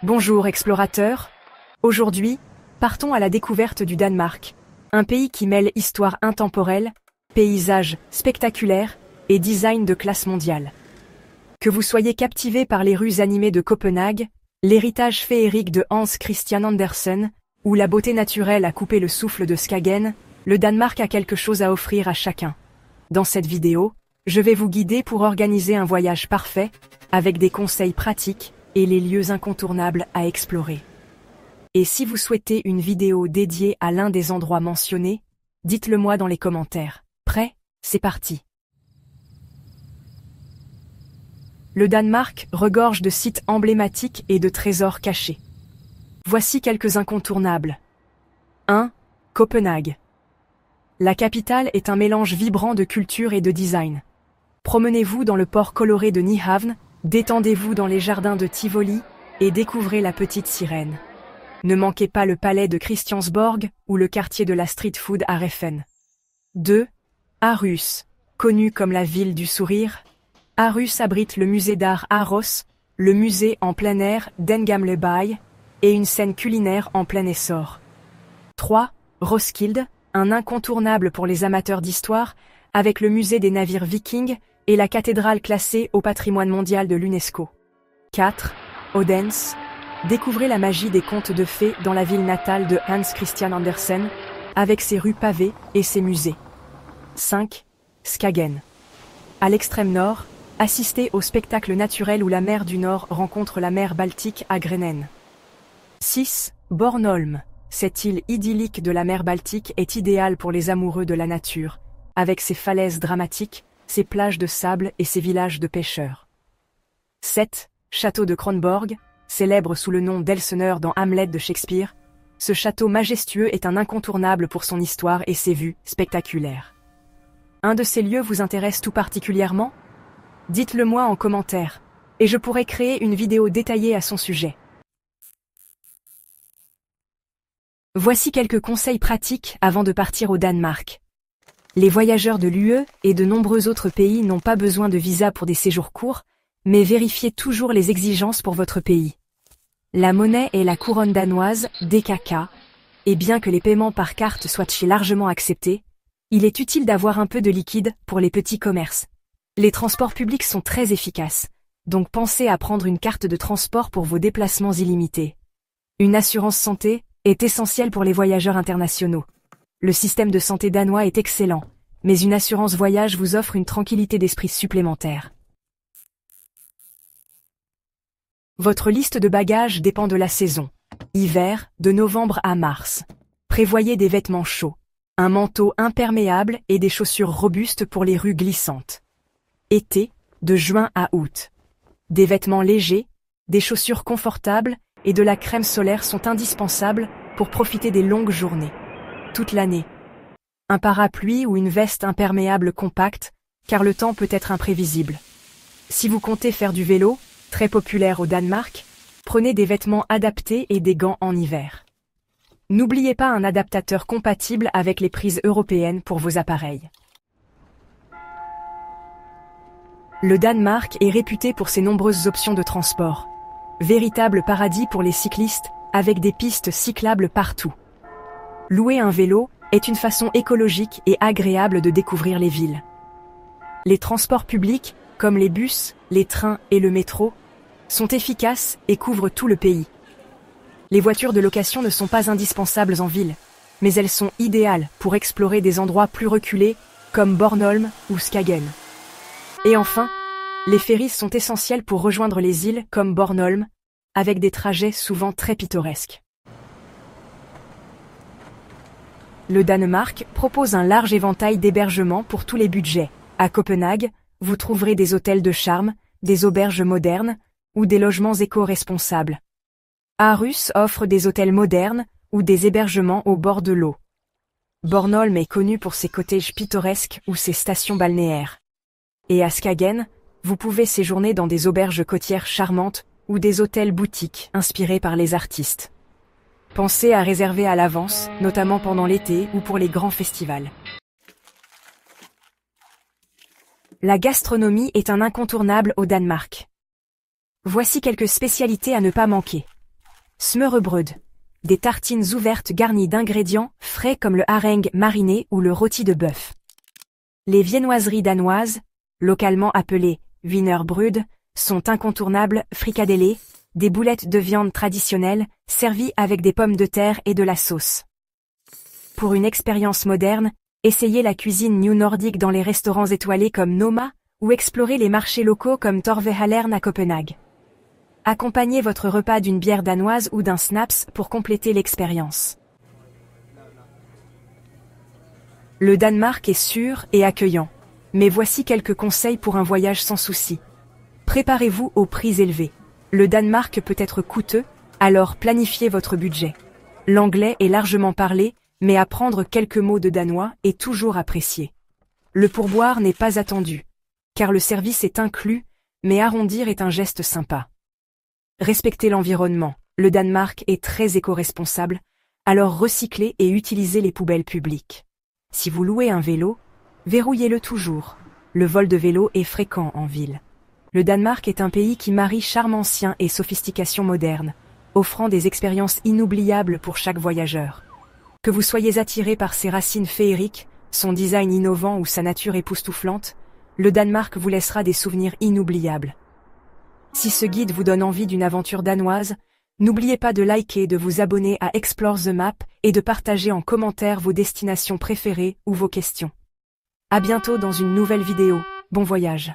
Bonjour explorateurs. Aujourd'hui, partons à la découverte du Danemark, un pays qui mêle histoire intemporelle, paysages spectaculaires et design de classe mondiale. Que vous soyez captivé par les rues animées de Copenhague, l'héritage féerique de Hans Christian Andersen, ou la beauté naturelle à couper le souffle de Skagen, le Danemark a quelque chose à offrir à chacun. Dans cette vidéo, je vais vous guider pour organiser un voyage parfait, avec des conseils pratiques et les lieux incontournables à explorer. Et si vous souhaitez une vidéo dédiée à l'un des endroits mentionnés, dites-le moi dans les commentaires. Prêt? C'est parti. Le Danemark regorge de sites emblématiques et de trésors cachés. Voici quelques incontournables. 1. Copenhague. La capitale est un mélange vibrant de culture et de design. Promenez-vous dans le port coloré de Nyhavn, détendez-vous dans les jardins de Tivoli et découvrez la petite sirène. Ne manquez pas le palais de Christiansborg ou le quartier de la street food à Reffen. 2. Aarhus. Connu comme la ville du sourire, Aarhus abrite le musée d'art Aros, le musée en plein air d'Engamlebay et une scène culinaire en plein essor. 3. Roskilde, un incontournable pour les amateurs d'histoire, avec le musée des navires vikings et la cathédrale classée au patrimoine mondial de l'UNESCO. 4. Odense. Découvrez la magie des contes de fées dans la ville natale de Hans Christian Andersen, avec ses rues pavées et ses musées. 5. Skagen. À l'extrême nord, assistez au spectacle naturel où la mer du Nord rencontre la mer Baltique à Grenen. 6. Bornholm. Cette île idyllique de la mer Baltique est idéale pour les amoureux de la nature, avec ses falaises dramatiques, ses plages de sable et ses villages de pêcheurs. 7. Château de Kronborg, célèbre sous le nom d'Elseneur dans Hamlet de Shakespeare, ce château majestueux est un incontournable pour son histoire et ses vues spectaculaires. Un de ces lieux vous intéresse tout particulièrement? Dites-le moi en commentaire, et je pourrai créer une vidéo détaillée à son sujet. Voici quelques conseils pratiques avant de partir au Danemark. Les voyageurs de l'UE et de nombreux autres pays n'ont pas besoin de visa pour des séjours courts, mais vérifiez toujours les exigences pour votre pays. La monnaie est la couronne danoise, DKK, et bien que les paiements par carte soient largement acceptés, il est utile d'avoir un peu de liquide pour les petits commerces. Les transports publics sont très efficaces, donc pensez à prendre une carte de transport pour vos déplacements illimités. Une assurance santé est essentielle pour les voyageurs internationaux. Le système de santé danois est excellent, mais une assurance voyage vous offre une tranquillité d'esprit supplémentaire. Votre liste de bagages dépend de la saison. Hiver, de novembre à mars. Prévoyez des vêtements chauds, un manteau imperméable et des chaussures robustes pour les rues glissantes. Été, de juin à août. Des vêtements légers, des chaussures confortables et de la crème solaire sont indispensables pour profiter des longues journées. Toute l'année. Un parapluie ou une veste imperméable compacte, car le temps peut être imprévisible. Si vous comptez faire du vélo, très populaire au Danemark, prenez des vêtements adaptés et des gants en hiver. N'oubliez pas un adaptateur compatible avec les prises européennes pour vos appareils. Le Danemark est réputé pour ses nombreuses options de transport. Véritable paradis pour les cyclistes, avec des pistes cyclables partout. Louer un vélo est une façon écologique et agréable de découvrir les villes. Les transports publics, comme les bus, les trains et le métro, sont efficaces et couvrent tout le pays. Les voitures de location ne sont pas indispensables en ville, mais elles sont idéales pour explorer des endroits plus reculés, comme Bornholm ou Skagen. Et enfin, les ferries sont essentiels pour rejoindre les îles comme Bornholm, avec des trajets souvent très pittoresques. Le Danemark propose un large éventail d'hébergements pour tous les budgets. À Copenhague, vous trouverez des hôtels de charme, des auberges modernes ou des logements éco-responsables. Aarhus offre des hôtels modernes ou des hébergements au bord de l'eau. Bornholm est connu pour ses cottages pittoresques ou ses stations balnéaires. Et à Skagen, vous pouvez séjourner dans des auberges côtières charmantes ou des hôtels boutiques inspirés par les artistes. Pensez à réserver à l'avance, notamment pendant l'été ou pour les grands festivals. La gastronomie est un incontournable au Danemark. Voici quelques spécialités à ne pas manquer. Smørrebrød. Des tartines ouvertes garnies d'ingrédients frais comme le harengue mariné ou le rôti de bœuf. Les viennoiseries danoises, localement appelées wienerbrød, sont incontournables. Frikadellé, des boulettes de viande traditionnelles, servies avec des pommes de terre et de la sauce. Pour une expérience moderne, essayez la cuisine new nordique dans les restaurants étoilés comme Noma, ou explorez les marchés locaux comme Torvehallerne à Copenhague. Accompagnez votre repas d'une bière danoise ou d'un snaps pour compléter l'expérience. Le Danemark est sûr et accueillant, mais voici quelques conseils pour un voyage sans souci. Préparez-vous aux prix élevés. Le Danemark peut être coûteux, alors planifiez votre budget. L'anglais est largement parlé, mais apprendre quelques mots de danois est toujours apprécié. Le pourboire n'est pas attendu, car le service est inclus, mais arrondir est un geste sympa. Respectez l'environnement. Le Danemark est très éco-responsable, alors recyclez et utilisez les poubelles publiques. Si vous louez un vélo, verrouillez-le toujours. Le vol de vélo est fréquent en ville. Le Danemark est un pays qui marie charme ancien et sophistication moderne, offrant des expériences inoubliables pour chaque voyageur. Que vous soyez attiré par ses racines féeriques, son design innovant ou sa nature époustouflante, le Danemark vous laissera des souvenirs inoubliables. Si ce guide vous donne envie d'une aventure danoise, n'oubliez pas de liker, de vous abonner à Explore the Map et de partager en commentaire vos destinations préférées ou vos questions. À bientôt dans une nouvelle vidéo. Bon voyage!